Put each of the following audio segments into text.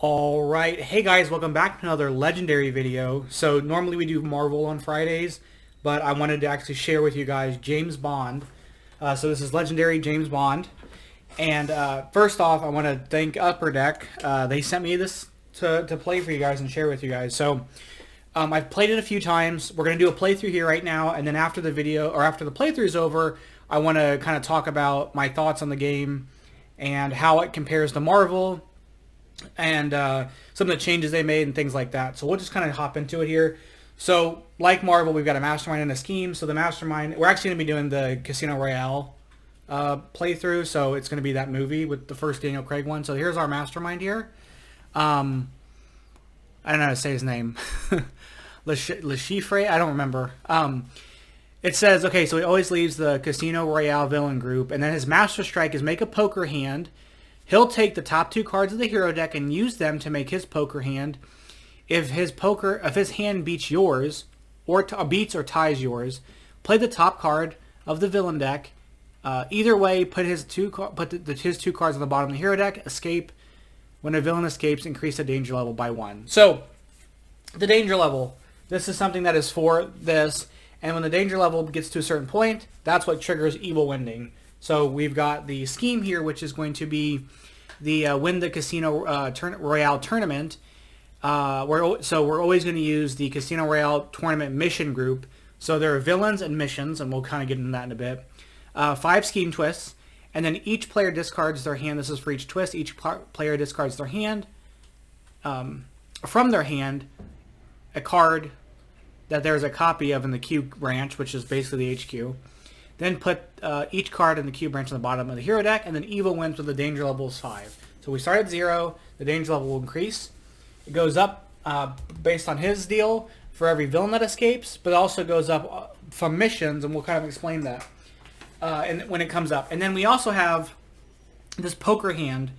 Alright, hey guys, welcome back to another legendary video. So normally we do Marvel on Fridays, but I wanted to actually share with you guys James Bond. So this is legendary James Bond. And first off, I want to thank Upper Deck. They sent me this to play for you guys and share with you guys. So I've played it a few times. We're going to do a playthrough here right now, and then after the video, or after the playthrough is over, I want to kind of talk about my thoughts on the game and how it compares to Marvel, and some of the changes they made and things like that. So we'll just kind of hop into it here. So like Marvel, we've got a Mastermind and a Scheme. So the Mastermind, we're actually going to be doing the Casino Royale playthrough. So it's going to be that movie with the first Daniel Craig one. So here's our Mastermind here. I don't know how to say his name. Le Chiffre? I don't remember. It says, okay, so he always leaves the Casino Royale villain group, and then his master strike is make a poker hand. He'll take the top two cards of the hero deck and use them to make his poker hand. If his hand beats yours, or beats or ties yours, play the top card of the villain deck. Either way, put his two cards on the bottom of the hero deck. Escape. When a villain escapes, increase the danger level by 1. So, the danger level. This is something that is for this. And when the danger level gets to a certain point, that's what triggers evil winding. So we've got the scheme here, which is going to be the win the Casino Royale tournament. We're always going to use the Casino Royale tournament mission group. So there are villains and missions, and we'll kind of get into that in a bit. 5 scheme twists, and then each player discards their hand. This is for each twist. Each player discards their hand, from their hand, a card that there's a copy of in the Q branch, which is basically the HQ. Then put each card in the Q branch on the bottom of the hero deck, and then evil wins with the danger level is 5. So we start at 0. The danger level will increase. It goes up based on his deal for every villain that escapes, but it also goes up from missions, and we'll kind of explain that and when it comes up. And then we also have this poker hand.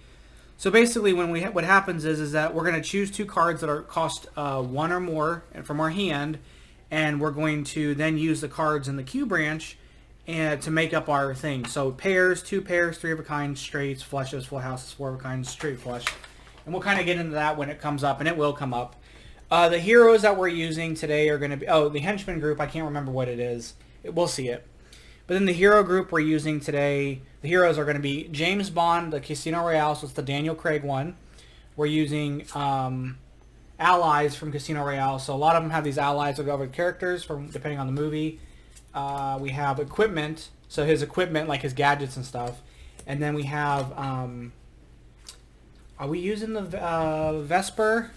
So basically, what happens is that we're going to choose 2 cards that cost 1 or more from our hand, and we're going to then use the cards in the Q branch and to make up our thing. So pairs, 2 pairs, 3 of a kind, straights, flushes, full houses, 4 of a kind, straight flush. And we'll kind of get into that when it comes up, and it will come up. The heroes that we're using today are going to be, the Henchmen group, I can't remember what it is. We'll see it. But then the hero group we're using today, the heroes are going to be James Bond, the Casino Royale, so it's the Daniel Craig one. We're using allies from Casino Royale, so a lot of them have these allies that go over characters, depending on the movie. We have equipment, so his equipment, like his gadgets and stuff. And then we have, are we using the Vesper?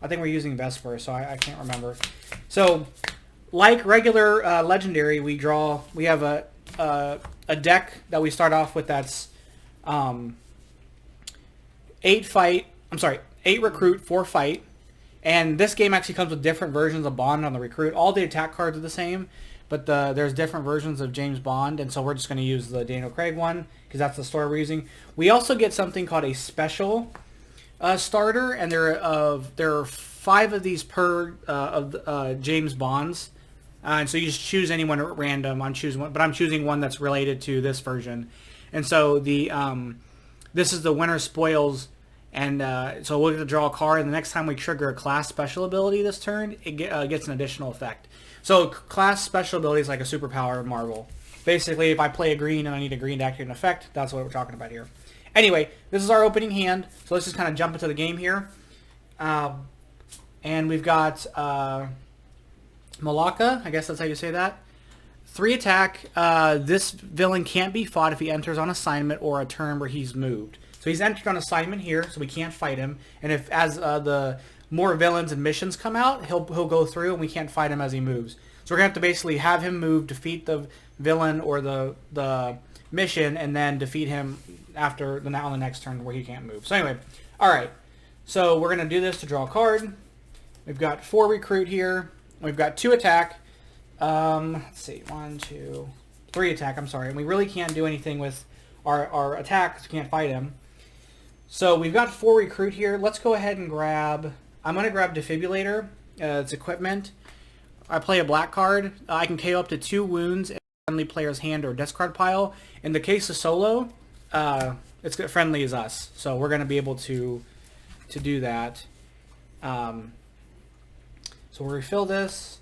I think we're using Vesper, so I can't remember. So, like regular Legendary, we have a deck that we start off with that's 8 recruit, 4 fight. And this game actually comes with different versions of Bond on the recruit. All the attack cards are the same, but there's different versions of James Bond, and so we're just going to use the Daniel Craig one because that's the story we're using. We also get something called a special starter, and there are 5 of these per James Bonds, and so you just choose anyone at random. I'm choosing one, but I'm choosing one that's related to this version, and so this is the winner spoils. And so we'll get to draw a card, and the next time we trigger a class special ability this turn, it gets an additional effect. So class special ability is like a superpower of Marvel. Basically, if I play a green and I need a green to activate an effect, that's what we're talking about here. Anyway, this is our opening hand, so let's just kind of jump into the game here. And we've got Malaka, I guess that's how you say that. 3 attack. This villain can't be fought if he enters on assignment or a turn where he's moved. So he's entered on assignment here, so we can't fight him. And if as the more villains and missions come out, he'll go through, and we can't fight him as he moves. So we're gonna have to basically have him move, defeat the villain or the mission, and then defeat him on the next turn where he can't move. So anyway, all right. So we're gonna do this to draw a card. We've got 4 recruit here. We've got 2 attack. Let's see, 1, 2, 3 attack. I'm sorry, and we really can't do anything with our attack because we can't fight him. So we've got 4 recruit here. Let's go ahead and grab, I'm going to grab Defibrillator. It's equipment. I play a black card. I can KO up to 2 wounds in a friendly player's hand or discard pile. In the case of solo, it's friendly as us. So we're going to be able to to do that. So we'll refill this,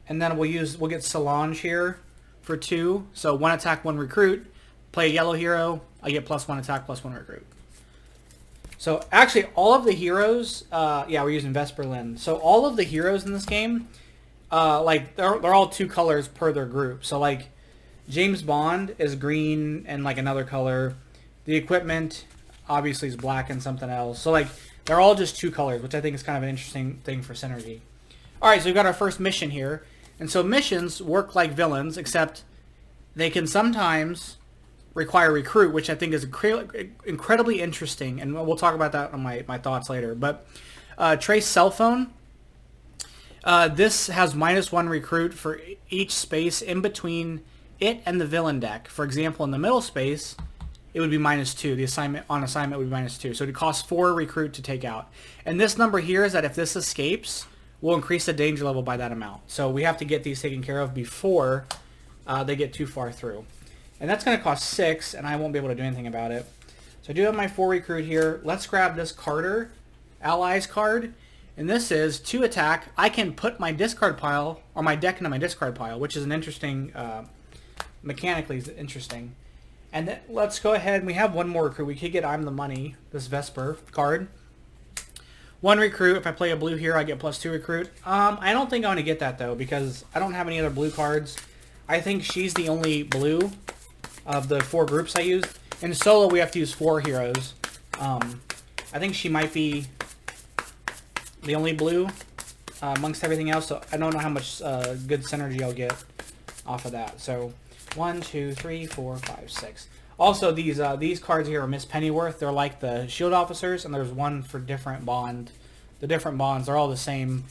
and then we'll get Solange here for 2. So 1 attack, 1 recruit. Play a yellow hero. I get +1 attack, +1 recruit. So actually, all of the heroes, yeah, we're using Vesperlin. So all of the heroes in this game, like they're all 2 colors per their group. So like James Bond is green and like another color. The equipment obviously is black and something else. So like they're all just 2 colors, which I think is kind of an interesting thing for synergy. All right, so we've got our first mission here. And so missions work like villains, except they can sometimes require recruit, which I think is incredibly interesting, and we'll talk about that on my thoughts later. But Trace cell phone, this has -1 recruit for each space in between it and the villain deck. For example, in the middle space, it would be -2. The assignment would be -2. So it costs 4 recruit to take out. And this number here is that if this escapes, we'll increase the danger level by that amount. So we have to get these taken care of before they get too far through. And that's going to cost 6, and I won't be able to do anything about it. So I do have my 4 recruit here. Let's grab this Carter Allies card. And this is 2 attack. I can put my discard pile, or my deck into my discard pile, which is an interesting, mechanically is interesting. And then let's go ahead, and we have 1 more recruit. We could get I'm the Money, this Vesper card. 1 recruit. If I play a blue here, I get +2 recruit. I don't think I'm going to get that, though, because I don't have any other blue cards. I think she's the only blue of the 4 groups I used. In solo, we have to use 4 heroes. I think she might be the only blue amongst everything else, so I don't know how much good synergy I'll get off of that. So 1, 2, 3, 4, 5, 6. Also, these cards here are Miss Pennyworth. They're like the shield officers, and there's 1 for different bond. The different bonds, they're all the same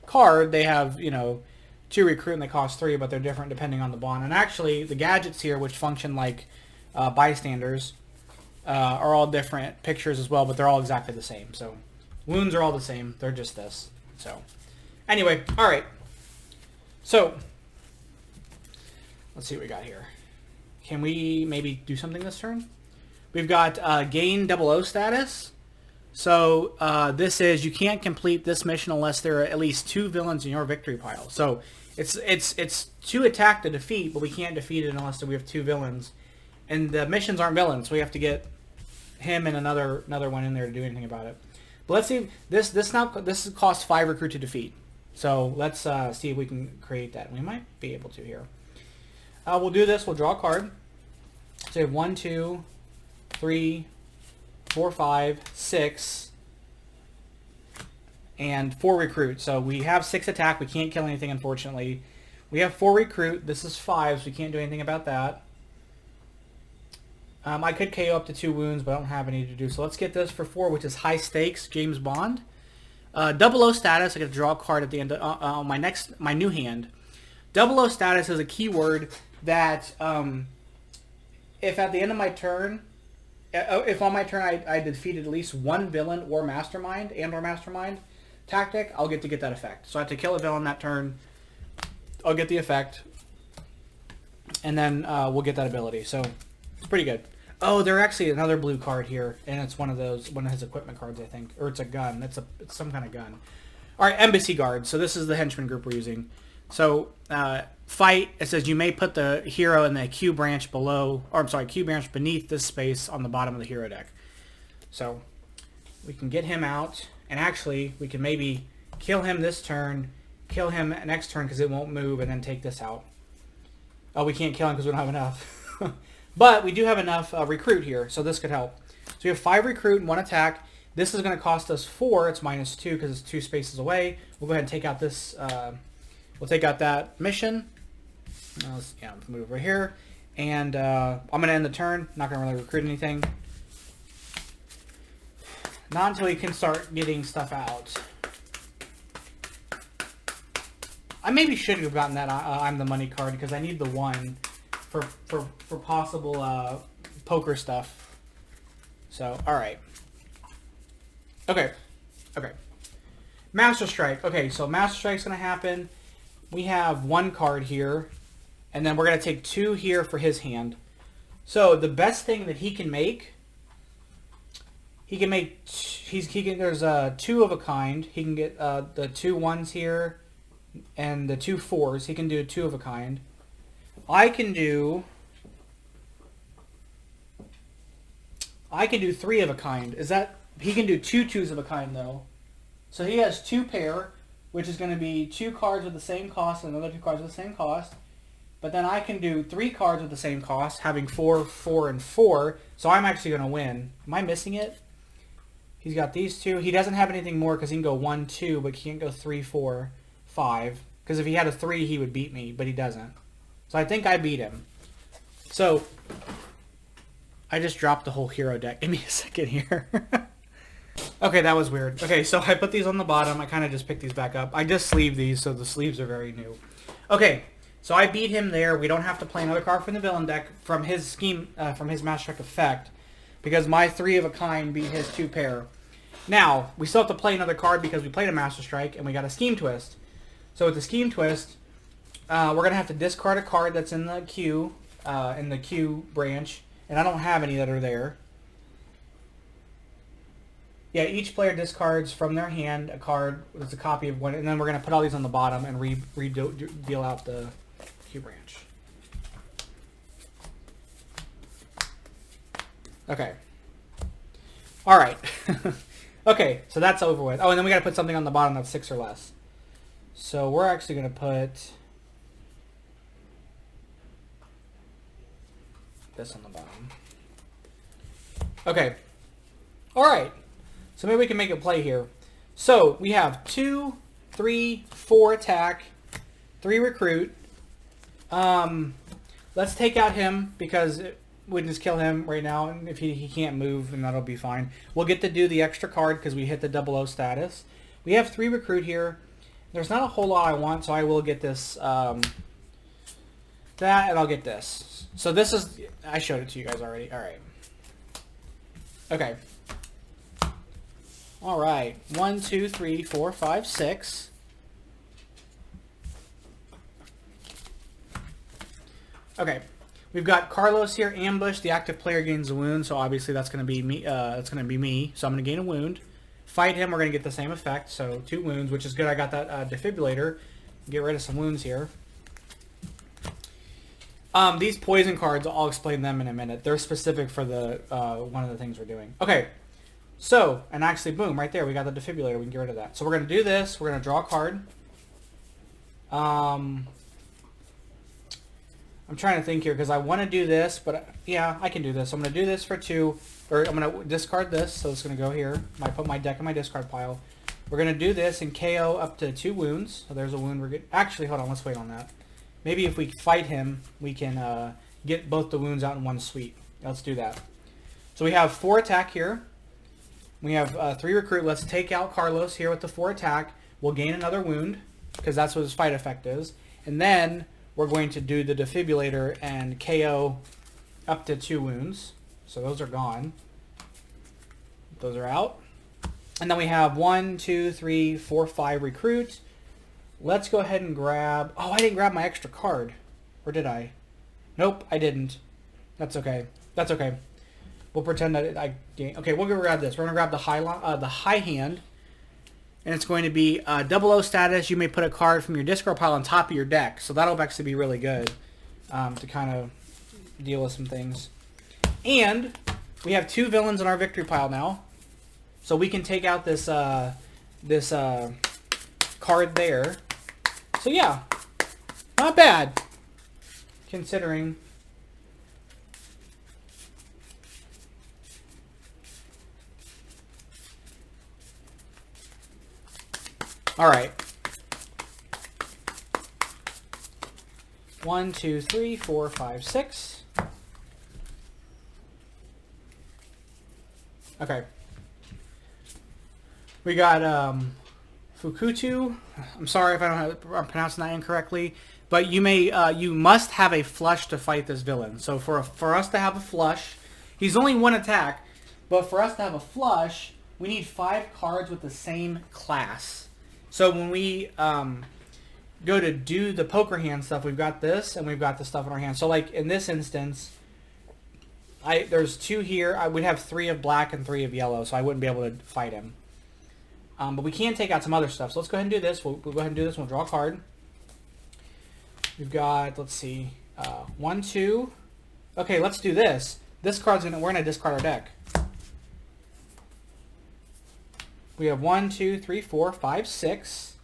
card. They have, you know, 2 recruit and they cost 3, but they're different depending on the bond. And actually, the gadgets here, which function like bystanders, are all different pictures as well, but they're all exactly the same. So wounds are all the same. They're just this. So anyway, all right. So let's see what we got here. Can we maybe do something this turn? We've got gain 00 status. So this is, you can't complete this mission unless there are at least 2 villains in your victory pile. So it's 2 attack to defeat, but we can't defeat it unless we have 2 villains. And the missions aren't villains, so we have to get him and another one in there to do anything about it. But let's see, this costs 5 recruit to defeat. So let's see if we can create that. We might be able to here. We'll do this. We'll draw a card. So we have 1, 2, 3, 4, 5, 6, and 4 recruit. So we have 6 attack. We can't kill anything, unfortunately. We have 4 recruit. This is 5, so we can't do anything about that. I could KO up to 2 wounds, but I don't have any to do. So let's get this for 4, which is high stakes, James Bond. 00 status. I get to draw a card at the end of my new hand. 00 status is a keyword that if at the end of my turn, if on my turn I defeated at least 1 villain or mastermind tactic, I'll get that effect. So I have to kill a villain that turn. I'll get the effect, and then we'll get that ability. So it's pretty good. Oh, there's actually another blue card here, and it's one of his equipment cards, I think, or it's a gun. It's some kind of gun. All right, embassy guard. So this is the henchman group we're using. So fight. It says you may put the hero in the Q branch below, or I'm sorry, Q branch beneath this space on the bottom of the hero deck. So we can get him out, and actually we can maybe kill him this turn, kill him next turn because it won't move, and then take this out. Oh, we can't kill him because we don't have enough. But we do have enough recruit here, so this could help. So we have 5 recruit and 1 attack. This is going to cost us 4. It's -2 because it's 2 spaces away. We'll go ahead and take out this. We'll take out that mission. Let's move over here. And I'm going to end the turn. Not going to really recruit anything. Not until we can start getting stuff out. I maybe should have gotten that I'm the Money card because I need the 1 for possible poker stuff. So, alright. Okay. Master Strike. Okay, so Master Strike's going to happen. We have 1 card here, and then we're going to take 2 here for his hand. So the best thing that he can make he can make, there's 2 of a kind. He can get the 2 1s here and the 2 4s. He can do 2 of a kind. I can do 3 of a kind. Is that, he can do 2 2s of a kind though. So he has 2 pair, which is going to be 2 cards with the same cost and another 2 cards with the same cost. But then I can do 3 cards with the same cost, having 4, 4, and 4. So I'm actually going to win. Am I missing it? He's got these 2. He doesn't have anything more because he can go 1, 2, but he can't go 3, 4, 5. Because if he had a 3, he would beat me, but he doesn't. So I think I beat him. So I just dropped the whole hero deck. Give me a second here. Okay, that was weird. Okay, so I put these on the bottom. I kind of just picked these back up. I just sleeved these, so the sleeves are very new. Okay, so I beat him there. We don't have to play another card from the villain deck from his scheme, from his Master Strike effect, because my 3 of a kind beat his 2 pair. Now, we still have to play another card because we played a Master Strike and we got a Scheme Twist. So with the Scheme Twist, we're going to have to discard a card that's in the queue branch, and I don't have any that are there. Yeah, each player discards from their hand a card that's a copy of one, and then we're going to put all these on the bottom and deal out the queue branch. Okay. All right. Okay, so that's over with. Oh, and then we got to put something on the bottom that's 6 or less. So we're actually going to put this on the bottom. Okay. All right. So maybe we can make a play here. So we have 2, 3, 4 attack, 3 recruit. Let's take out him because we can just kill him right now. And if he can't move, and that'll be fine. We'll get to do the extra card because we hit the 00 status. We have 3 recruit here. There's not a whole lot I want, so I will get this, that, and I'll get this. So this is, I showed it to you guys already. All right. Okay. All right. 1, 2, 3, 4, 5, 6. Okay. We've got Carlos here, ambush. The active player gains a wound, so obviously that's going to be me. That's going to be me. So I'm going to gain a wound. Fight him. We're going to get the same effect. So 2 wounds, which is good. I got that defibrillator. Get rid of some wounds here. These poison cards, I'll explain them in a minute. They're specific for the one of the things we're doing. Okay. So, and actually, boom, right there, we got the defibrillator. We can get rid of that. So we're going to do this. We're going to draw a card. I'm trying to think here because I want to do this, but yeah, I can do this. I'm going to do this for 2, or I'm going to discard this, so it's going to go here. I put my deck in my discard pile. We're going to do this and KO up to 2 wounds. So there's a wound we're getting. Actually, hold on, let's wait on that. Maybe if we fight him, we can get both the wounds out in one sweep. Let's do that. So we have 4 attack here. We have 3 recruit. Let's take out Carlos here with the 4 attack. We'll gain another wound because that's what his fight effect is. And then we're going to do the defibrillator and KO up to 2 wounds. So those are gone. Those are out. And then we have 1, 2, 3, 4, 5 recruit. Let's go ahead and grab... Oh, I didn't grab my extra card. Or did I? Nope, I didn't. That's okay. That's okay. We'll pretend that okay, we'll go grab this. We're going to grab the high hand. And it's going to be 00 status. You may put a card from your discard pile on top of your deck. So that'll actually be really good to kind of deal with some things. And we have 2 villains in our victory pile now. So we can take out this card there. So yeah, not bad considering. All right. 1, 2, 3, 4, 5, 6. Okay. We got Fukutu. I'm sorry if I'm pronouncing that incorrectly, but you must have a flush to fight this villain. So for us to have a flush, he's only 1 attack, but for us to have a flush, we need 5 cards with the same class. So when we go to do the poker hand stuff, we've got this and we've got the stuff in our hand. So like in this instance, There's 2 here. I would have 3 of black and 3 of yellow, so I wouldn't be able to fight him. But we can take out some other stuff. So let's go ahead and do this. We'll go ahead and do this. We'll draw a card. We've got, let's see, 1, 2. Okay, let's do this. This card's we're gonna discard our deck. We have 1, 2, 3, 4, 5, 6,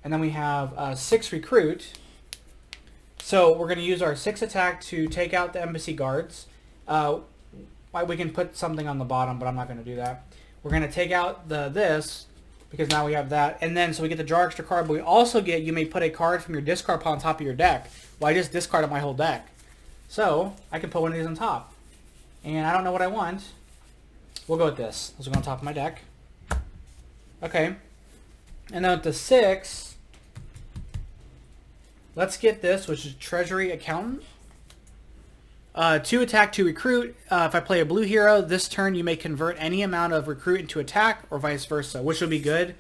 and then we have 6 recruit. So we're gonna use our 6 attack to take out the embassy guards. We can put something on the bottom, but I'm not gonna do that. We're gonna take out this because now we have that, and then so we get to draw extra card. But we also get, you may put a card from your discard pile on top of your deck. Well, I just discarded my whole deck, so I can put one of these on top. And I don't know what I want. We'll go with this. Let's go on top of my deck. Okay. And then with the 6, let's get this, which is Treasury Accountant. 2 attack, 2 recruit. If I play a blue hero, this turn you may convert any amount of recruit into attack, or vice versa, which will be good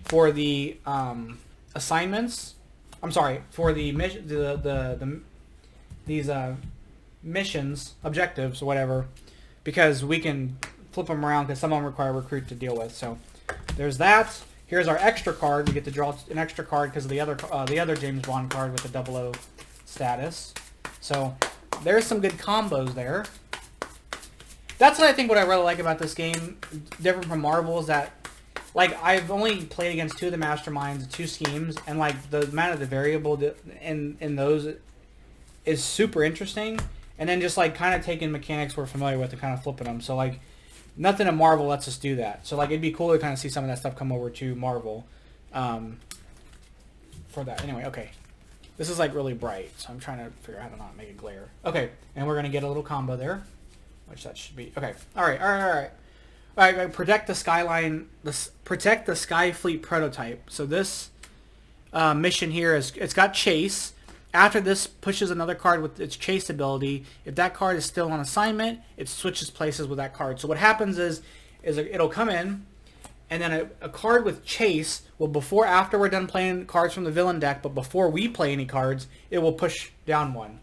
for the assignments. I'm sorry, for the these missions, objectives, or whatever, because we can flip them around because some of them require recruit to deal with. So there's that. Here's our extra card. We get to draw an extra card because of the other James Bond card with the 00 status. So there's some good combos there. That's what I think what I really like about this game, different from Marvel, is that, like, I've only played against 2 of the Masterminds, 2 schemes, and, like, the amount of the variable in those is super interesting. And then just, like, kind of taking mechanics we're familiar with and kind of flipping them. So, like, nothing in Marvel lets us do that. So, like, it'd be cool to kind of see some of that stuff come over to Marvel for that. Anyway, okay. This is, like, really bright, so I'm trying to figure out how to not make it glare. Okay, and we're going to get a little combo there, which that should be. Okay, all right. All right, protect the Skyline, protect the Skyfleet prototype. So this mission here it's got Chase. After this pushes another card with its Chase ability. If that card is still on assignment, it switches places with that card. So what happens is it'll come in, and then a card with Chase will, after we're done playing cards from the villain deck, but before we play any cards, it will push down 1.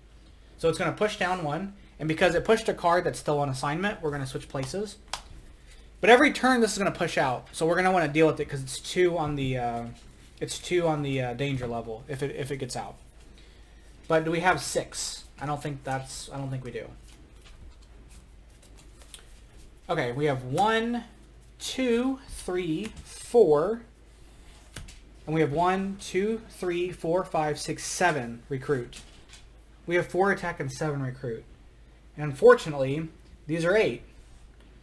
So it's going to push down 1, and because it pushed a card that's still on assignment, we're going to switch places. But every turn, this is going to push out, so we're going to want to deal with it because it's 2 on the danger level if it gets out. But do we have 6? I don't think we do. Okay, we have 1, 2, 3, 4, and we have 1, 2, 3, 4, 5, 6, 7 recruit. We have 4 attack and 7 recruit. And unfortunately, these are 8.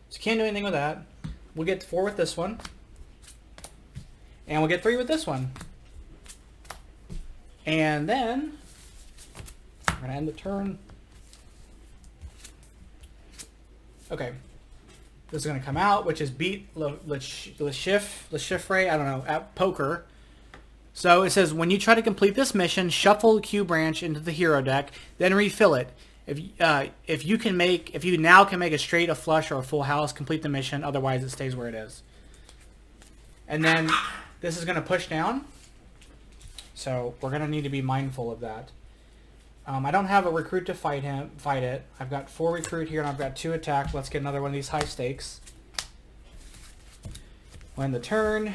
So can't do anything with that. We'll get 4 with this one. And we'll get 3 with this one. And then we're going to end the turn. Okay. This is going to come out, which is beat Le Chiffre, I don't know, at poker. So it says, when you try to complete this mission, shuffle the Q branch into the hero deck, then refill it. If you now can make a straight, a flush, or a full house, complete the mission. Otherwise, it stays where it is. And then this is going to push down. So we're going to need to be mindful of that. I don't have a recruit to fight it. I've got 4 recruit here, and I've got 2 attack. Let's get another one of these high stakes. We'll end the turn.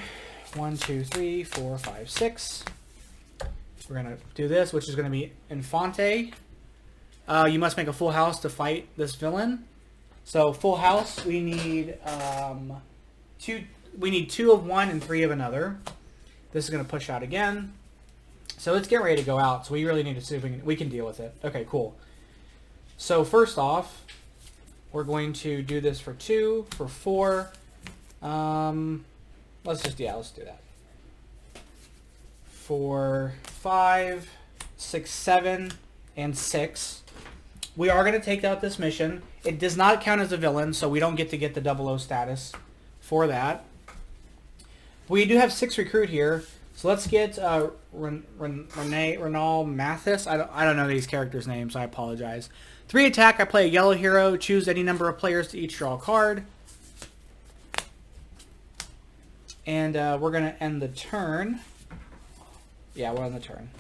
1, 2, 3, 4, 5, 6. We're going to do this, which is going to be Infante. You must make a full house to fight this villain. So full house, we need 2. We need 2 of one and 3 of another. This is going to push out again. So it's getting ready to go out. So we really need to see if we can deal with it. Okay, cool. So first off, we're going to do this for 2, for 4. Let's do that. For 5, 6, 7, and 6. We are going to take out this mission. It does not count as a villain, so we don't get to get the 00 status for that. We do have 6 recruit here, so let's get Renal Mathis. I don't know these characters' names, so I apologize. 3 attack. I play a yellow hero. Choose any number of players to each draw a card. And we're going to end the turn. Yeah, we're on the turn.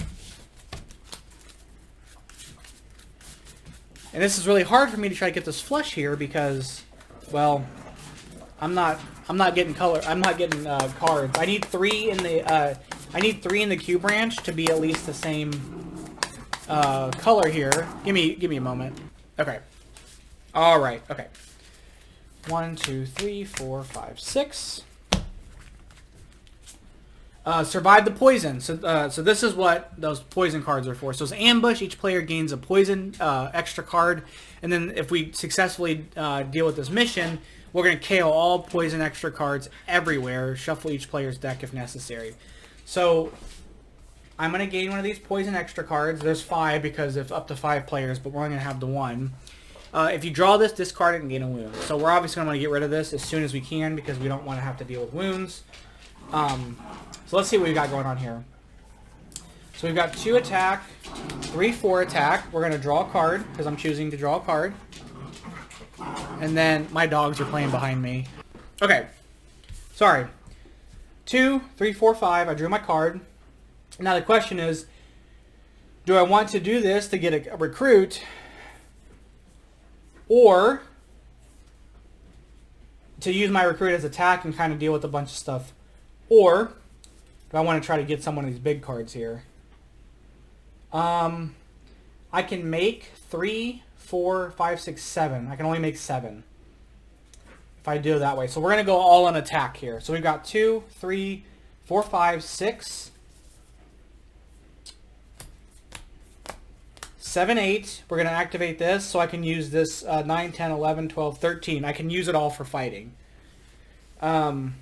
And this is really hard for me to try to get this flush here because, well, I'm not getting color. I'm not getting cards. I need 3 in the Q branch to be at least the same color here. Give me a moment. Okay. All right. Okay. 1, 2, 3, 4, 5, 6. Survive the poison. So this is what those poison cards are for. So it's ambush. Each player gains a poison extra card, and then if we successfully deal with this mission, we're going to KO all poison extra cards everywhere. Shuffle each player's deck if necessary. So I'm going to gain one of these poison extra cards. There's 5 because if up to 5 players, but we're only going to have the 1. If you draw this, discard it and gain a wound. So we're obviously going to want to get rid of this as soon as we can because we don't want to have to deal with wounds. So let's see what we've got going on here. So we've got 2 attack, 3, 4 attack. We're going to draw a card because I'm choosing to draw a card. And then my dogs are playing behind me. Okay. Sorry. 2, 3, 4, 5. I drew my card. Now the question is, do I want to do this to get a recruit, or to use my recruit as attack and kind of deal with a bunch of stuff, or do I want to try to get some of these big cards here? I can make 3, 4, 5, 6, 7. I can only make 7 if I do it that way. So we're going to go all on attack here. So we've got 2, 3, 4, 5, 6, 7, 8. We're going to activate this so I can use this 9, 10, 11, 12, 13. I can use it all for fighting. And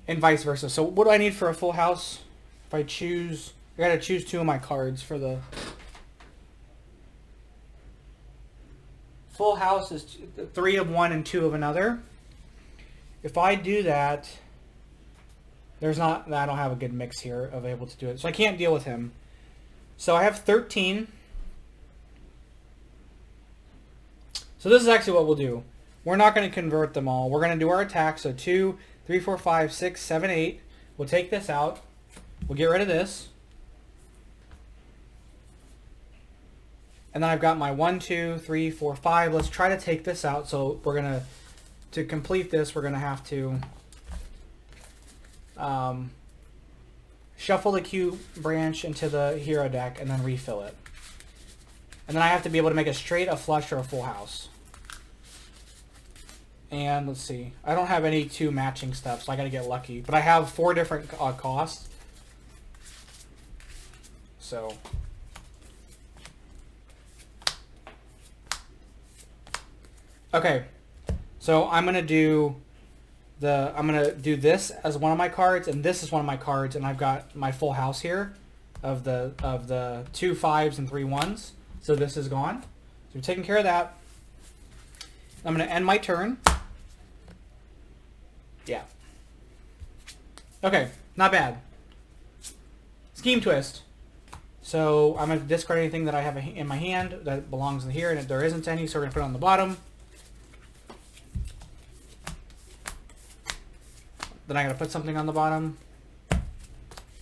vice versa. So what do I need for a full house? If I choose, I gotta choose 2 of my cards for the full house. Is 3 of one and 2 of another. If I do that, I don't have a good mix here of able to do it. So I can't deal with him. So I have 13. So this is actually what we'll do. We're not going to convert them all. We're going to do our attack. So 2, 3, 4, 5, 6, 7, 8. We'll take this out. We'll get rid of this. And then I've got my 1, 2, 3, 4, 5. Let's try to take this out. So we're going to complete this, we're going to have to shuffle the Q branch into the hero deck and then refill it. And then I have to be able to make a flush, or a full house. And let's see. I don't have any 2 matching stuff, so I got to get lucky. But I have 4 different costs. So okay. So I'm gonna do this as one of my cards, and this is one of my cards, and I've got my full house here of the 2 5s and 3 1s. So this is gone. So we're taking care of that. I'm gonna end my turn. Yeah. Okay, not bad. Scheme twist. So I'm going to discard anything that I have in my hand that belongs in here, and if there isn't any, so we're going to put it on the bottom. Then I got to put something on the bottom.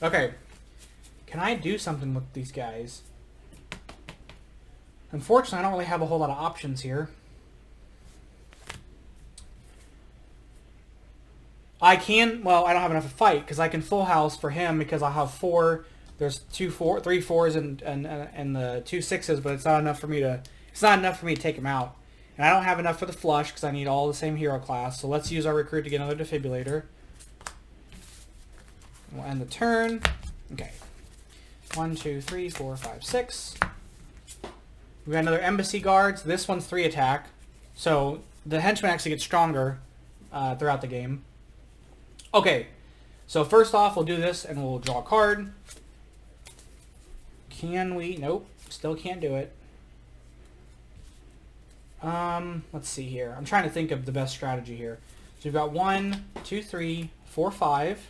Okay. Can I do something with these guys? Unfortunately, I don't really have a whole lot of options here. I can, well, I don't have enough to fight because I can full house for him because I have 4. There's 3 4s and the 2 6s, but it's not enough for me to take him out. And I don't have enough for the flush because I need all the same hero class. So let's use our recruit to get another defibrillator. We'll end the turn. Okay. 1, 2, 3, 4, 5, 6. We got another embassy guards. This one's 3 attack. So the henchmen actually get stronger throughout the game. Okay. So first off, we'll do this and we'll draw a card. Can we? Nope. Still can't do it. Let's see here. I'm trying to think of the best strategy here. So we've got 1, 2, 3, 4, 5,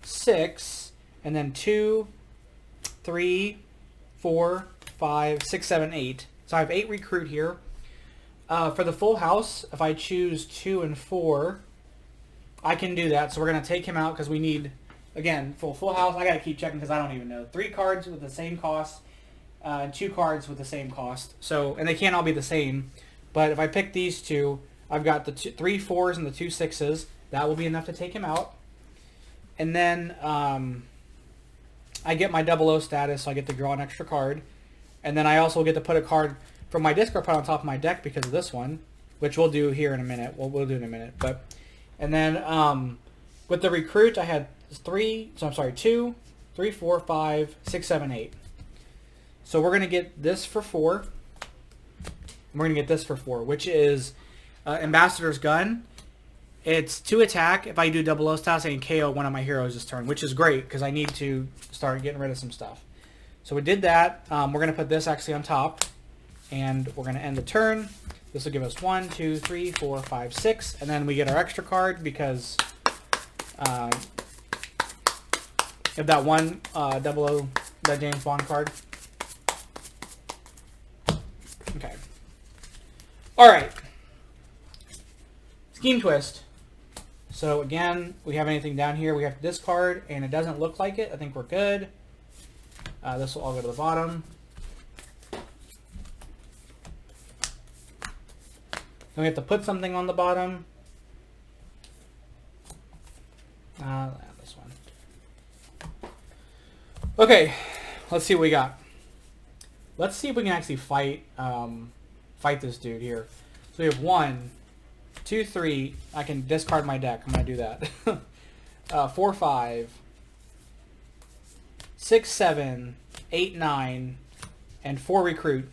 6, and then 2, 3, 4, 5, 6, 7, 8. So I have 8 recruit here. For the full house, if I choose 2 and 4, I can do that. So we're going to take him out because we need, again, full house. I got to keep checking because I don't even know. 3 cards with the same cost and 2 cards with the same cost. So, and they can't all be the same. But if I pick these two, I've got the 3 4s and the 2 6s. That will be enough to take him out. And then I get my 00 status, so I get to draw an extra card. And then I also get to put a card from my discard pile on top of my deck because of this one, which we'll do here in a minute. We'll do in a minute. And then with the recruit, I had 2, 3, 4, 5, 6, 7, 8. So we're going to get this for 4. And we're going to get this for 4, which is Ambassador's Gun. It's 2 attack. If I do 00 status, I can KO one of my heroes this turn, which is great because I need to start getting rid of some stuff. So we did that. We're going to put this actually on top, and we're going to end the turn. This will give us 1, 2, 3, 4, 5, 6, and then we get our extra card because if that one 00, that James Bond card. Okay. All right. Scheme twist. So again, we have anything down here, we have to discard, and it doesn't look like it. I think we're good. This will all go to the bottom. Then we have to put something on the bottom. This one. Okay, let's see what we got. Let's see if we can actually fight this dude here. So we have 1, 2, 3. I can discard my deck. I'm going to do that. 4, 5, 6, 7, 8, 9, and 4 recruit.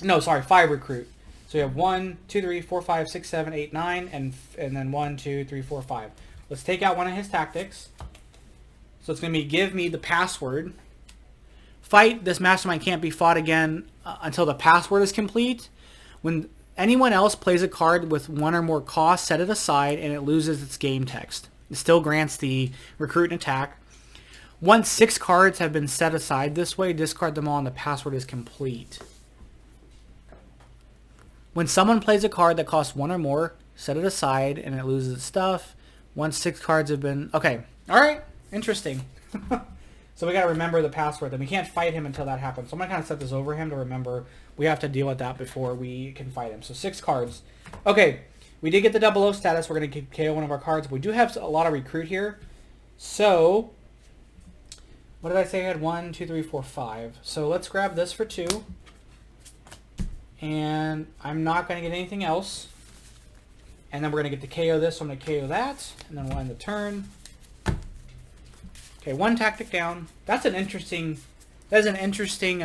No, sorry, 5 recruit. So we have 1, 2, 3, 4, 5, 6, 7, 8, 9, and then 1, 2, 3, 4, 5. Let's take out one of his tactics. So it's going to be give me the password. Fight. This mastermind can't be fought again until the password is complete. When anyone else plays a card with 1 or more costs, set it aside and it loses its game text. It still grants the recruit and attack. Once 6 cards have been set aside this way, discard them all and the password is complete. When someone plays a card that costs 1 or more, set it aside and it loses its stuff. Once 6 cards have been... Okay. Alright. Interesting. So we got to remember the password. Then we can't fight him until that happens. So I'm going to kind of set this over him to remember we have to deal with that before we can fight him. So 6 cards. Okay. We did get the 00 status. We're going to KO one of our cards. We do have a lot of recruit here. So... What did I say? I had 1, 2, 3, 4, 5. So let's grab this for 2. And I'm not going to get anything else. And then we're going to get to KO this. So I'm going to KO that. And then we'll end the turn. Okay, 1 tactic down. That's an interesting... That's an interesting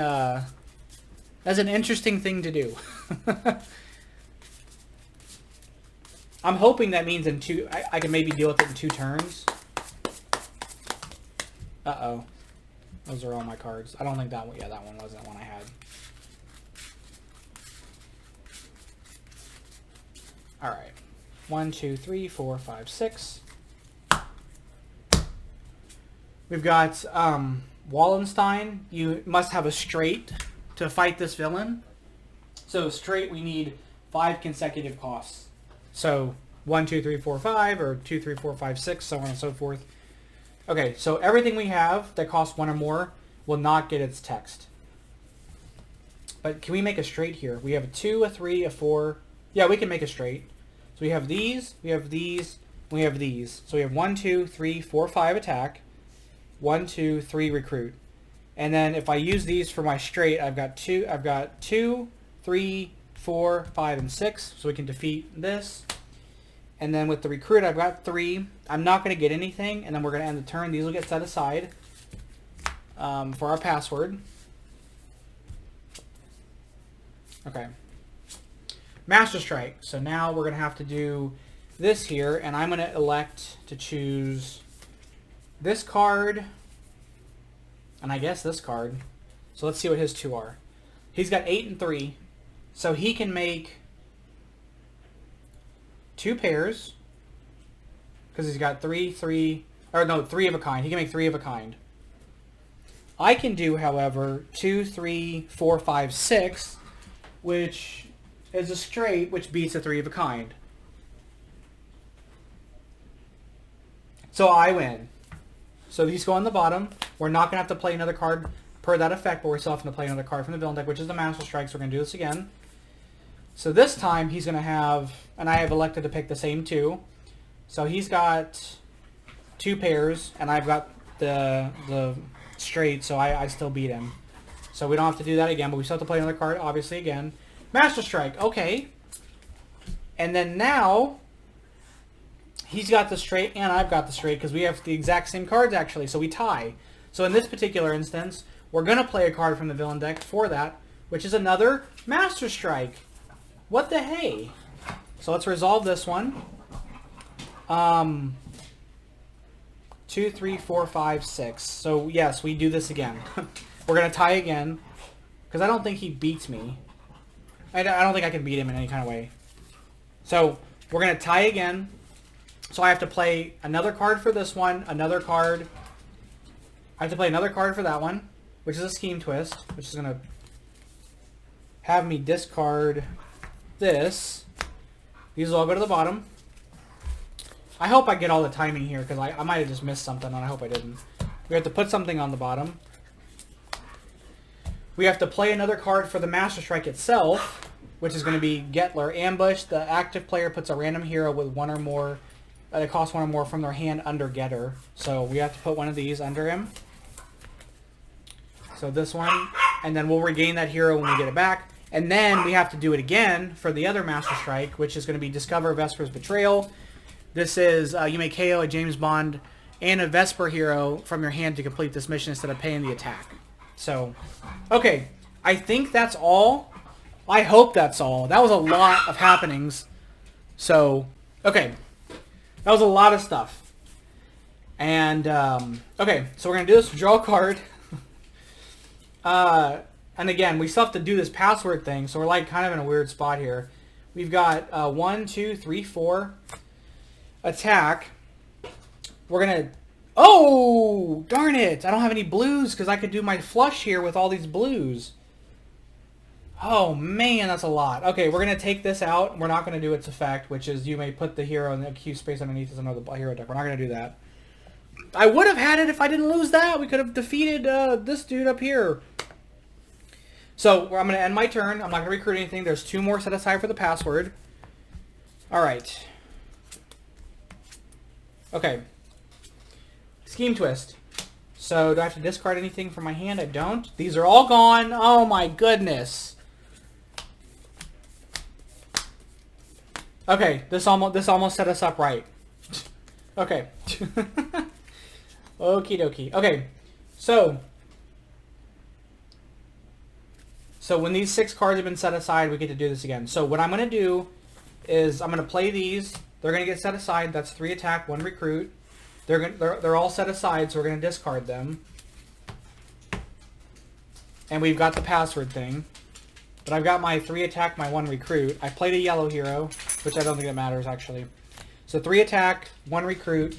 thing to do. I'm hoping that means in 2... I can maybe deal with it in 2 turns. Uh-oh. Those are all my cards. I don't think that one... Yeah, that one wasn't one I had. Alright. 1, 2, 3, 4, 5, 6. We've got Wallenstein. You must have a straight to fight this villain. So straight, we need 5 consecutive costs. So 1, 2, 3, 4, 5, or 2, 3, 4, 5, 6, so on and so forth. Okay, so everything we have that costs 1 or more will not get its text. But can we make a straight here? We have a 2, a 3, a 4. Yeah, we can make a straight. So we have these, we have these, we have these. So we have 1, 2, 3, 4, 5 attack. 1, 2, 3 recruit. And then if I use these for my straight, I've got 2, 3, 4, 5, and 6. So we can defeat this. And then with the recruit, I've got 3. I'm not going to get anything, and then we're going to end the turn. These will get set aside for our password. Okay. Master Strike. So now we're going to have to do this here, and I'm going to elect to choose this card, and I guess this card. So let's see what his 2 are. He's got 8 and 3, so he can make 2 pairs, because he's got 3 of a kind. He can make 3 of a kind. I can do, however, 2, 3, 4, 5, 6, which is a straight, which beats a 3 of a kind. So I win. So these go on the bottom. We're not going to have to play another card per that effect, but we're still having to play another card from the villain deck, which is the Master Strike, so we're going to do this again. So this time he's going to have, and I have elected to pick the same two. So he's got 2 pairs, and I've got the straight, so I still beat him. So we don't have to do that again, but we still have to play another card, obviously, again. Master Strike, okay. And then now, he's got the straight, and I've got the straight, because we have the exact same cards, actually, so we tie. So in this particular instance, we're going to play a card from the villain deck for that, which is another Master Strike. What the hey? So let's resolve this one. 2, 3, 4, 5, 6. So yes, we do this again. We're going to tie again, because I don't think he beats me. I don't think I can beat him in any kind of way. So we're going to tie again. So I have to play another card for this one, another card. I have to play another card for that one, which is a Scheme Twist, which is going to have me discard this. These will all go to the bottom. I hope I get all the timing here, because I might have just missed something, and I hope I didn't. We have to put something on the bottom. We have to play another card for the Master Strike itself, which is going to be Gettler Ambush. The active player puts a random hero with 1 or more, that costs 1 or more from their hand under Getter. So we have to put one of these under him. So this one, and then we'll regain that hero when we get it back. And then we have to do it again for the other Master Strike, which is going to be Discover Vesper's Betrayal. This is, you may KO a James Bond and a Vesper hero from your hand to complete this mission instead of paying the attack. So, okay, I think that's all. I hope that's all. That was a lot of happenings. So, okay, that was a lot of stuff. And, okay, so we're going to do this, draw a card. And again, we still have to do this password thing, so we're like kind of in a weird spot here. We've got 1, 2, 3, 4 attack. We're going to... Oh! Darn it! I don't have any blues because I could do my flush here with all these blues. Oh, man, that's a lot. Okay, we're going to take this out. We're not going to do its effect, which is you may put the hero in the Q space underneath as another hero deck. We're not going to do that. I would have had it if I didn't lose that. We could have defeated this dude up here. So, I'm going to end my turn. I'm not going to recruit anything. There's 2 more set aside for the password. Alright. Okay. Scheme Twist. So, do I have to discard anything from my hand? I don't. These are all gone. Oh my goodness. Okay, this almost set us up right. Okay. Okie dokie. Okay, so when these 6 cards have been set aside, we get to do this again. So what I'm going to do is I'm going to play these. They're going to get set aside. That's 3 attack, 1 recruit. They're all set aside, so we're going to discard them. And we've got the password thing. But I've got my 3 attack, my 1 recruit. I played a yellow hero, which I don't think it matters, actually. So 3 attack, 1 recruit.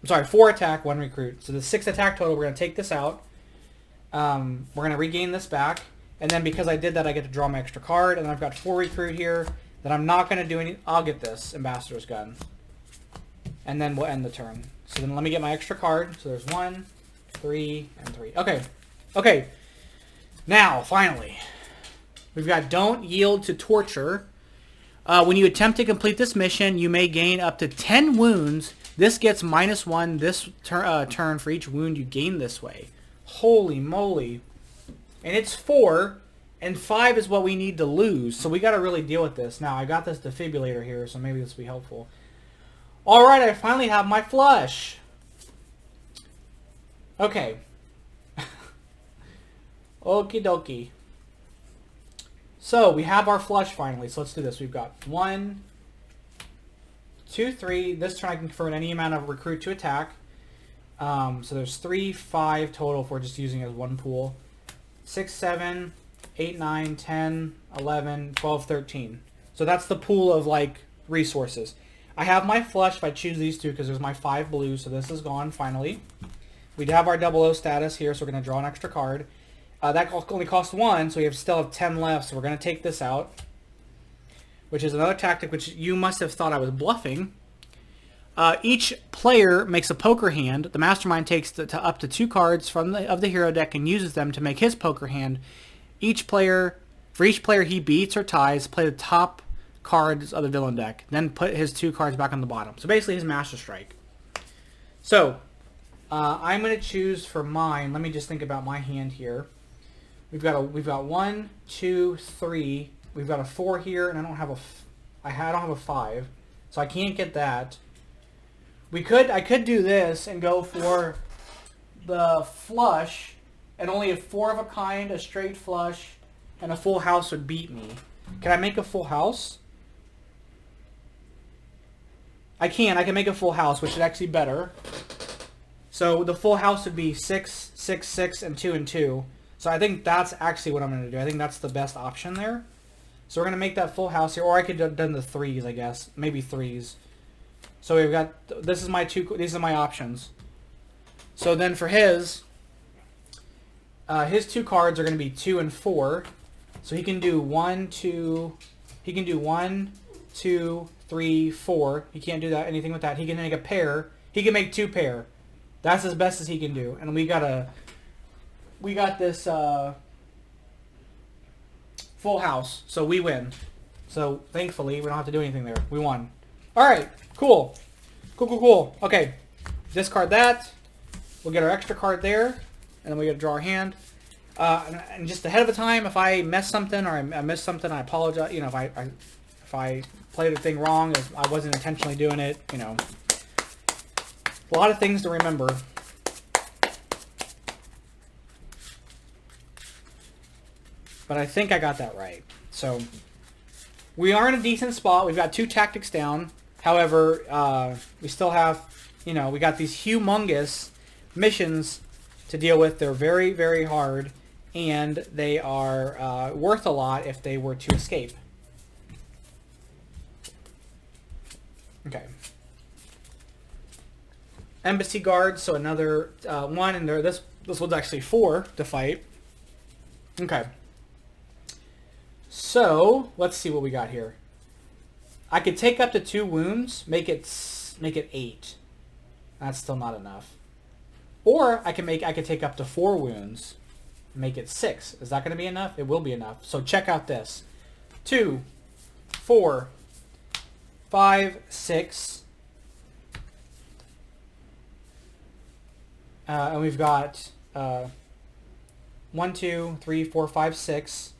I'm sorry, 4 attack, 1 recruit. So the 6 attack total, we're going to take this out. We're going to regain this back. And then because I did that, I get to draw my extra card. And then I've got 4 recruit here that I'm not going to do any... I'll get this, Ambassador's Gun. And then we'll end the turn. So then let me get my extra card. So there's 1, 3, and 3. Okay. Okay. Now, finally, we've got Don't Yield to Torture. When you attempt to complete this mission, you may gain up to 10 wounds. This gets -1 this turn for each wound you gain this way. Holy moly. And it's 4, and 5 is what we need to lose. So we got to really deal with this. Now, I got this defibrillator here, so maybe this will be helpful. Alright, I finally have my flush. Okay. Okie dokie. So, we have our flush finally. So let's do this. We've got 1, 2, 3. This turn I can convert any amount of recruit to attack. So there's 3, 5 total if we're just using it as one pool. 6, 7, 8, 9, 10, 11, 12, 13. So that's the pool of, like, resources. I have my flush if I choose these 2 because there's my 5 blue, so this is gone finally. We have our 00 status here, so we're going to draw an extra card. That only costs 1, so we still have 10 left, so we're going to take this out. Which is another tactic which you must have thought I was bluffing. Each player makes a poker hand. The Mastermind takes up to 2 cards of the hero deck and uses them to make his poker hand. For each player he beats or ties, play the top cards of the villain deck. Then put his 2 cards back on the bottom. So basically his Master Strike. So I'm going to choose for mine. Let me just think about my hand here. We've got 1, 2, 3. We've got a 4 here, and I don't have a 5, so I can't get that. I could do this and go for the flush, and only a 4 of a kind, a straight flush, and a full house would beat me. Can I make a full house? I can make a full house, which is actually better. So the full house would be 6, 6, 6, and 2 and 2. So I think that's actually what I'm going to do. I think that's the best option there. So we're going to make that full house here, or I could have done the 3s, I guess, maybe 3s. So we've got these are my options. So then for his 2 cards are going to be 2 and 4. So he can do 1, 2. He can do 1, 2, 3, 4. He can't do anything with that. He can make a pair. He can make 2 pair. That's as best as he can do. And we got this full house, so we win. So thankfully we don't have to do anything there. We won. All right, cool. Okay, discard that. We'll get our extra card there, and then we got to draw our hand. And just ahead of the time, if I mess something or I missed something, I apologize. You know, if I played the thing wrong, if I wasn't intentionally doing it. You know, a lot of things to remember. But I think I got that right. So we are in a decent spot. We've got 2 tactics down. However, we still have, you know, we got these humongous missions to deal with. They're very, very hard, and they are worth a lot if they were to escape. Okay. Embassy guards, so another 1, and this one's actually 4 to fight. Okay. So let's see what we got here. I could take up to 2 wounds, make it 8. That's still not enough. Or I could take up to 4 wounds, make it 6. Is that going to be enough? It will be enough. So check out this: 2, 4, 5, 6, and we've got 1, 2, 3, 4, 5, 6.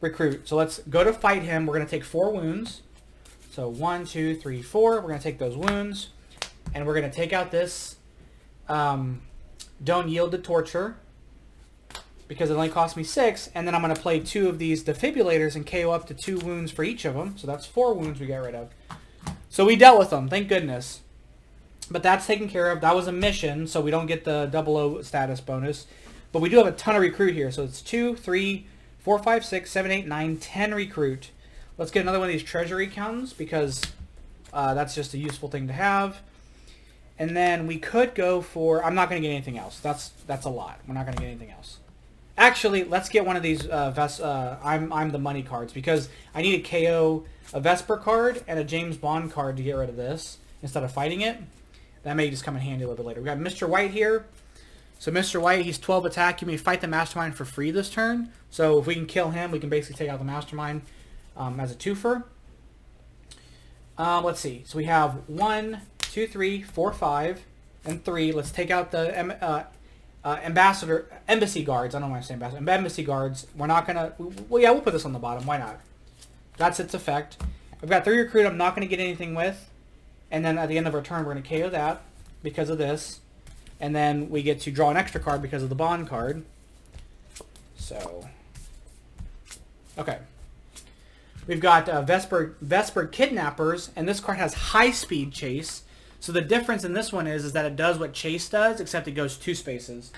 Recruit. So let's go to fight him. We're going to take 4 wounds. So 1, 2, 3, 4. We're going to take those wounds, and we're going to take out this don't yield to torture, because it only cost me 6, and then I'm going to play 2 of these defibrillators and KO up to 2 wounds for each of them. So that's 4 wounds we get rid of. So we dealt with them, thank goodness. But that's taken care of. That was a mission, so we don't get the 00 status bonus. But we do have a ton of recruit here. So it's 2, 3, 4, 5, 6, 7, 8, 9, 10 recruit. Let's get another one of these treasury counts, because that's just a useful thing to have. And then we could go for... I'm not going to get anything else. That's a lot. We're not going to get anything else. Actually, let's get one of these I'm the money cards, because I need a KO a Vesper card and a James Bond card to get rid of this instead of fighting it. That may just come in handy a little bit later. We got Mr. White here. So Mr. White, he's 12 attack. You may fight the Mastermind for free this turn. So if we can kill him, we can basically take out the Mastermind as a twofer. Let's see. So we have 1, 2, 3, 4, 5, and 3. Let's take out the embassy guards. I don't know why I'm saying ambassador. Embassy guards. We're not gonna. Well, yeah, we'll put this on the bottom. Why not? That's its effect. I've got 3 recruit. I'm not going to get anything with. And then at the end of our turn, we're going to KO that because of this. And then we get to draw an extra card because of the bond card. So, okay. We've got Vesper Kidnappers, and this card has high speed chase. So the difference in this one is that it does what chase does, except it goes 2 spaces.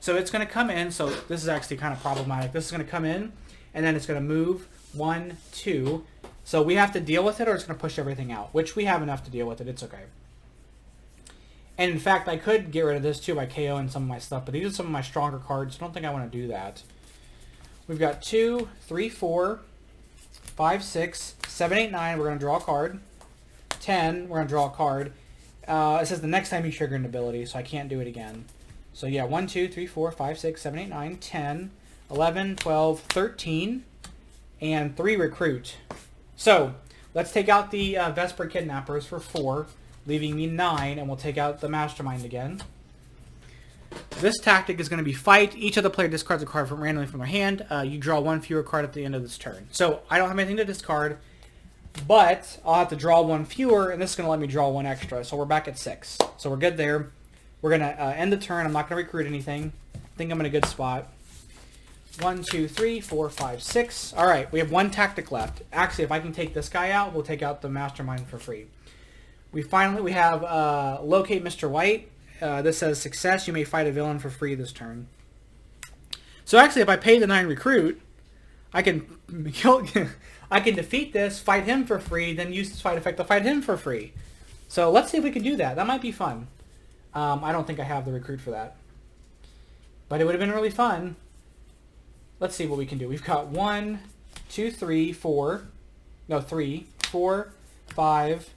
So it's going to come in. So this is actually kind of problematic. This is going to come in, and then it's going to move 1, 2. So we have to deal with it, or it's going to push everything out, which we have enough to deal with it. It's okay. And in fact, I could get rid of this too by KOing some of my stuff, but these are some of my stronger cards. So I don't think I want to do that. We've got 2, 3, 4, 5, 6, 7, 8, 9. We're going to draw a card. 10. We're going to draw a card. It says the next time you trigger an ability, so I can't do it again. So yeah, 1, 2, 3, 4, 5, 6, 7, 8, 9, 10, 11, 12, 13, and 3 recruit. So let's take out the Vesper Kidnappers for 4, leaving me 9, and we'll take out the Mastermind again. This tactic is going to be fight. Each other player discards a card randomly from their hand. You draw 1 fewer card at the end of this turn. So I don't have anything to discard, but I'll have to draw 1 fewer, and this is going to let me draw 1 extra. So we're back at 6. So we're good there. We're going to end the turn. I'm not going to recruit anything. I think I'm in a good spot. 1, 2, 3, 4, 5, 6. All right, we have 1 tactic left. Actually, if I can take this guy out, we'll take out the Mastermind for free. We have locate Mr. White. This says success. You may fight a villain for free this turn. So actually, if I pay the 9 recruit, I can kill. I can defeat this, fight him for free, then use this fight effect to fight him for free. So let's see if we can do that. That might be fun. I don't think I have the recruit for that, but it would have been really fun. Let's see what we can do. We've got 1, 2, 3, 4. No, 3, 4, 5,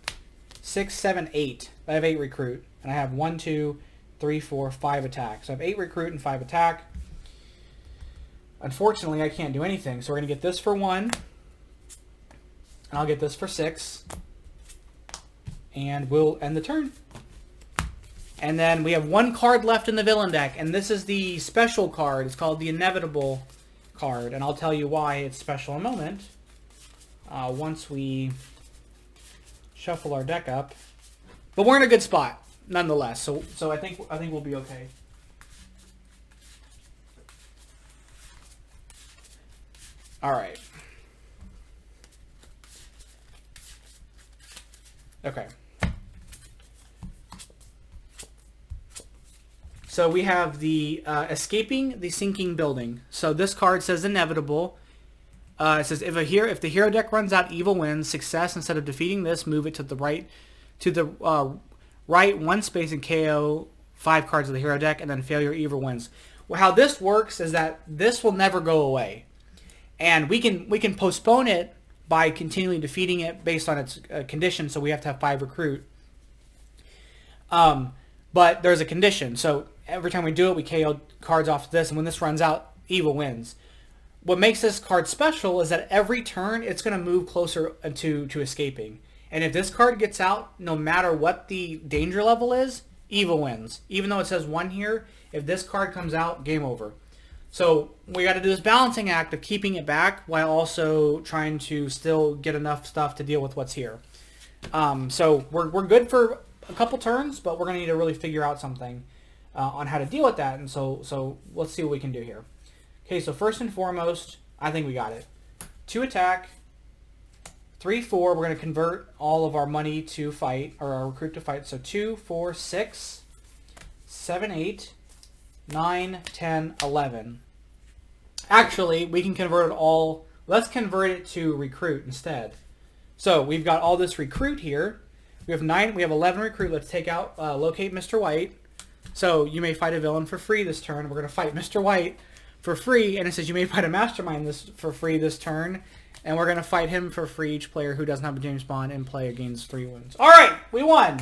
6, 7, 8. I have 8 recruit. And I have 1, 2, 3, 4, 5 attack. So I have 8 recruit and 5 attack. Unfortunately, I can't do anything. So we're going to get this for 1. And I'll get this for 6. And we'll end the turn. And then we have 1 card left in the villain deck. And this is the special card. It's called the Inevitable card. And I'll tell you why it's special in a moment. Once we shuffle our deck up. But we're in a good spot. Nonetheless, so I think we'll be okay. All right. Okay. So we have the escaping the sinking building. So this card says inevitable. It says if the hero deck runs out, evil wins. Success. Instead of defeating this, move it to the right. Right 1 space and KO 5 cards of the hero deck, and then failure evil wins. Well, how this works is that this will never go away, and we can postpone it by continually defeating it based on its condition. So we have to have 5 recruit. But there's a condition. So every time we do it, we KO cards off this, and when this runs out, evil wins. What makes this card special is that every turn it's going to move closer to escaping. And if this card gets out, no matter what the danger level is, evil wins. Even though it says 1 here, if this card comes out, game over. So we got to do this balancing act of keeping it back while also trying to still get enough stuff to deal with what's here. So we're good for a couple turns, but we're going to need to really figure out something on how to deal with that. And so let's see what we can do here. Okay, so first and foremost, I think we got it. 2 attack. 3, 4, we're going to convert all of our money to fight, or our recruit to fight. So 2, 4, 6, 7, 8, 9, 10, 11. Actually, we can convert it all. Let's convert it to recruit instead. So we've got all this recruit here. We have 11 recruit. Let's take out, locate Mr. White. So you may fight a villain for free this turn. We're going to fight Mr. White for free, and it says you may fight a Mastermind for free this turn. And we're going to fight him for free, each player who doesn't have a James Bond in play gains 3 wins. All right, we won.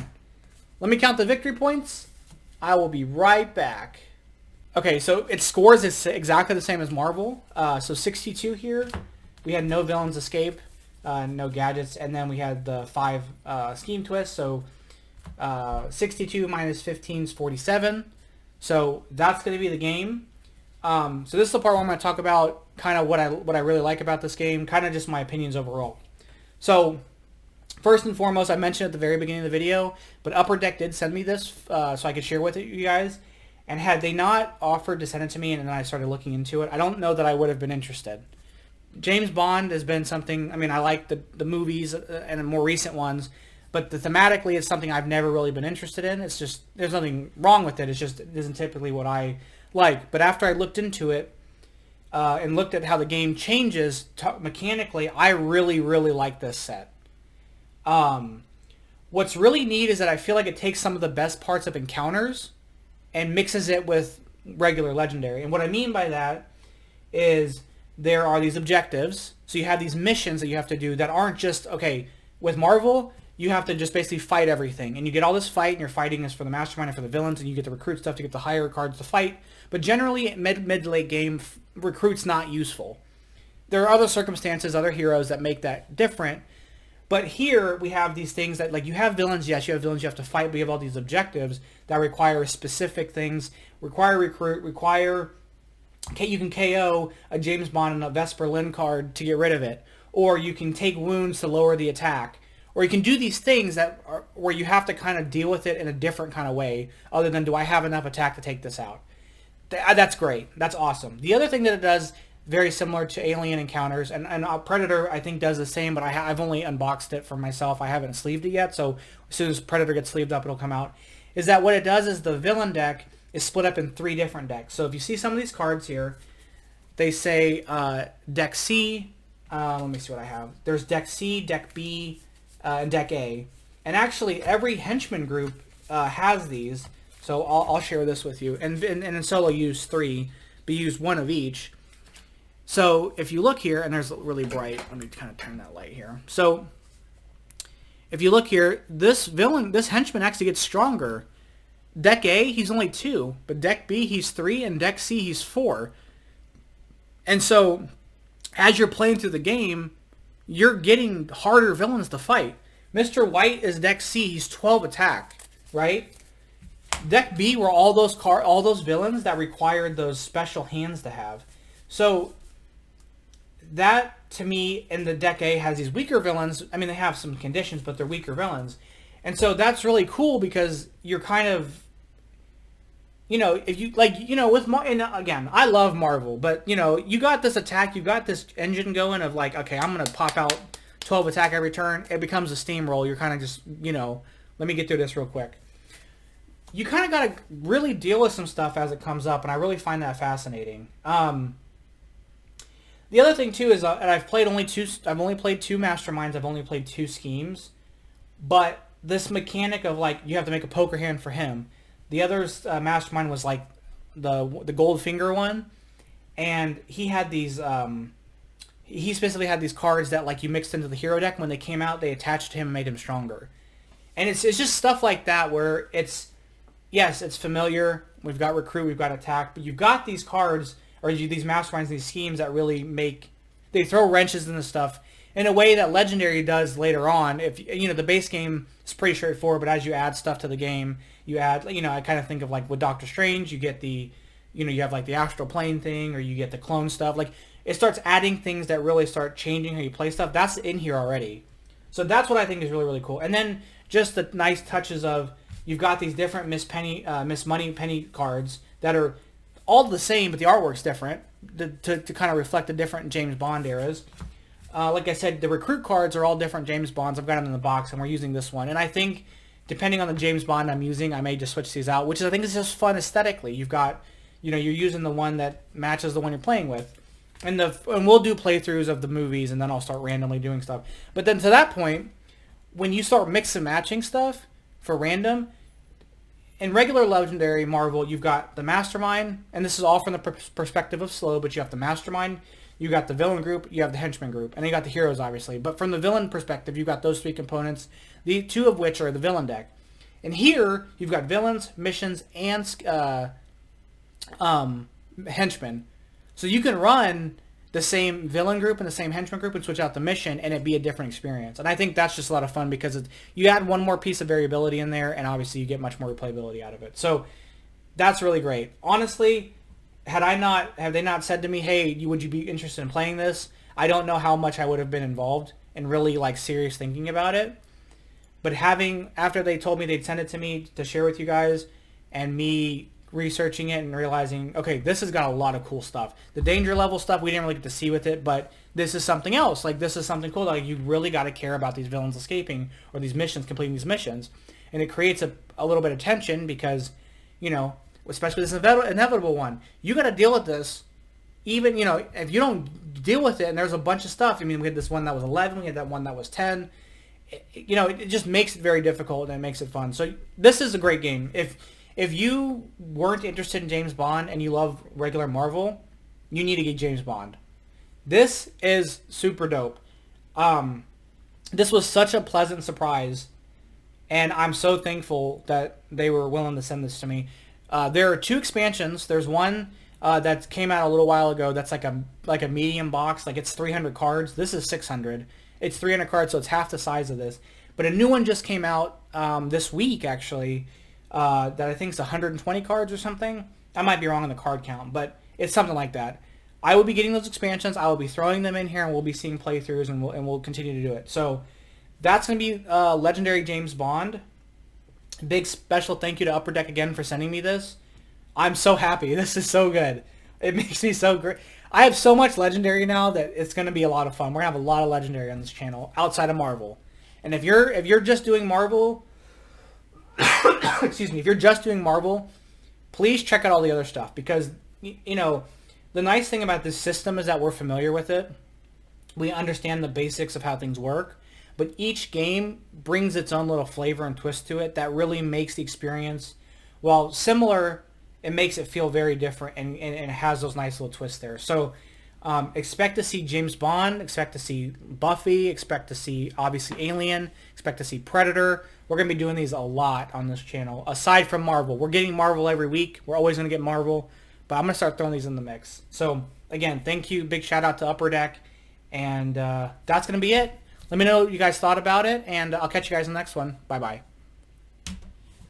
Let me count the victory points. I will be right back. Okay, so its scores is exactly the same as Marvel. So 62 here. We had no villains escape, no gadgets, and then we had the 5 scheme twists. So 62 minus 15 is 47. So that's going to be the game. So this is the part where I'm going to talk about kind of what I really like about this game, kind of just my opinions overall. So first and foremost, I mentioned at the very beginning of the video, but Upper Deck did send me this so I could share with you guys. And had they not offered to send it to me and then I started looking into it, I don't know that I would have been interested. James Bond has been something, I mean, I like the movies and the more recent ones, but thematically it's something I've never really been interested in. It's just, there's nothing wrong with it. It's just, it isn't typically what I like. But after I looked into it and looked at how the game changes mechanically, I really, really like this set. What's really neat is that I feel like it takes some of the best parts of encounters and mixes it with regular legendary. And what I mean by that is there are these objectives. So you have these missions that you have to do that aren't just, okay, with Marvel, you have to just basically fight everything. And you get all this fight, and your fighting is for the Mastermind and for the villains, and you get the recruit stuff to get the higher cards to fight. But generally, mid-late game, recruit's not useful. There are other circumstances, other heroes that make that different. But here, we have these things that, like, you have villains, yes, you have villains you have to fight, but you have all these objectives that require specific things, require recruit, require... Okay, you can KO a James Bond and a Vesper Lynn card to get rid of it. Or you can take wounds to lower the attack. Or you can do these things that are, where you have to kind of deal with it in a different kind of way, other than, do I have enough attack to take this out? That's great. That's awesome. The other thing that it does, very similar to Alien Encounters, and Predator, I think, does the same, but I've only unboxed it for myself. I haven't sleeved it yet, so as soon as Predator gets sleeved up, it'll come out, is that what it does is the villain deck is split up in 3 different decks. So if you see some of these cards here, they say Deck C. Let me see what I have. There's Deck C, Deck B, and Deck A. And actually, every Henchman group has these. So I'll share this with you. And in solo, use 3, but use 1 of each. So if you look here, and there's really bright. Let me kind of turn that light here. So if you look here, this henchman actually gets stronger. Deck A, he's only 2, but Deck B, he's 3, and Deck C, he's 4. And so, as you're playing through the game, you're getting harder villains to fight. Mr. White is Deck C, he's 12 attack, right? Deck B were all those villains that required those special hands to have. So, that, to me, in the Deck A has these weaker villains. I mean, they have some conditions, but they're weaker villains. And so that's really cool because you're kind of, you know, if you, like, you know, with, and again, I love Marvel, but, you know, you got this attack, you got this engine going of like, okay, I'm going to pop out 12 attack every turn. It becomes a steamroll. You're kind of just, you know, let me get through this real quick. You kind of got to really deal with some stuff as it comes up, and I really find that fascinating. The other thing, too, is, and I've only played 2 Masterminds, I've only played 2 schemes, but this mechanic of, like, you have to make a poker hand for him. The other's Mastermind was, like, the Goldfinger one, and he had these, he specifically had these cards that, like, you mixed into the hero deck. When they came out, they attached to him and made him stronger. And it's just stuff like that where it's, yes, it's familiar. We've got recruit, we've got attack, but you've got these cards, or these Masterminds, these schemes that really they throw wrenches into stuff in a way that Legendary does later on. If, you know, the base game is pretty straightforward, but as you add stuff to the game, you add, you know, I kind of think of like with Doctor Strange, you get the, you know, you have like the astral plane thing, or you get the clone stuff. Like, it starts adding things that really start changing how you play stuff. That's in here already. So that's what I think is really, really cool. And then just the nice touches of, you've got these different Miss Money Penny cards that are all the same, but the artwork's different to kind of reflect the different James Bond eras. Like I said, the recruit cards are all different James Bonds. I've got them in the box, and we're using this one. And I think, depending on the James Bond I'm using, I may just switch these out, which I think is just fun aesthetically. You've got, you know, you're using the one that matches the one you're playing with. And we'll do playthroughs of the movies, and then I'll start randomly doing stuff. But then to that point, when you start mix and matching stuff for random, in regular Legendary Marvel, you've got the Mastermind, and this is all from the perspective of slow, but you have the Mastermind, you got the villain group, you have the henchman group, and then you got the heroes, obviously. But from the villain perspective, you've got those 3 components, the 2 of which are the villain deck. And here, you've got villains, missions, and henchmen. So you can run the same villain group and the same henchman group and switch out the mission, and it'd be a different experience. And I think that's just a lot of fun because you add one more piece of variability in there, and obviously you get much more replayability out of it. So that's really great. Honestly, have they not said to me, hey, would you be interested in playing this? I don't know how much I would have been involved in really, like, serious thinking about it. But after they told me they'd send it to me to share with you guys, and me researching it and realizing, okay, this has got a lot of cool stuff. The danger level stuff, we didn't really get to see with it, but this is something else. Like, this is something cool. Like, you really got to care about these villains escaping, or these missions, completing these missions. And it creates a little bit of tension because, you know, especially this inevitable one, you got to deal with this. Even, you know, if you don't deal with it, and there's a bunch of stuff. I mean, we had this one that was 11, we had that one that was 10. You know, it just makes it very difficult, and it makes it fun. So this is a great game. If you weren't interested in James Bond and you love regular Marvel, you need to get James Bond. This is super dope. this was such a pleasant surprise, and I'm so thankful that they were willing to send this to me. There are 2 expansions. There's one that came out a little while ago. That's like a medium box. Like, it's 300 cards. This is 600. It's 300 cards, so it's half the size of this. But a new one just came out this week, actually, that I think is 120 cards or something. I might be wrong on the card count, but it's something like that. I will be getting those expansions. I will be throwing them in here, and we'll be seeing playthroughs, and we'll continue to do it. So that's going to be Legendary James Bond. Big special thank you to Upper Deck again for sending me this. I'm so happy. This is so good. It makes me so great. I have so much Legendary now that it's going to be a lot of fun. We're going to have a lot of Legendary on this channel outside of Marvel. And if you're just doing Marvel, excuse me, if you're just doing Marvel, please check out all the other stuff, because, you know, the nice thing about this system is that we're familiar with it. We understand the basics of how things work, but each game brings its own little flavor and twist to it that really makes the experience, while similar, it makes it feel very different, and it has those nice little twists there. So expect to see James Bond, expect to see Buffy, expect to see, obviously, Alien, expect to see Predator. We're going to be doing these a lot on this channel, aside from Marvel. We're getting Marvel every week. We're always going to get Marvel, but I'm going to start throwing these in the mix. So, again, thank you. Big shout out to Upper Deck. And that's going to be it. Let me know what you guys thought about it, and I'll catch you guys in the next one. Bye-bye.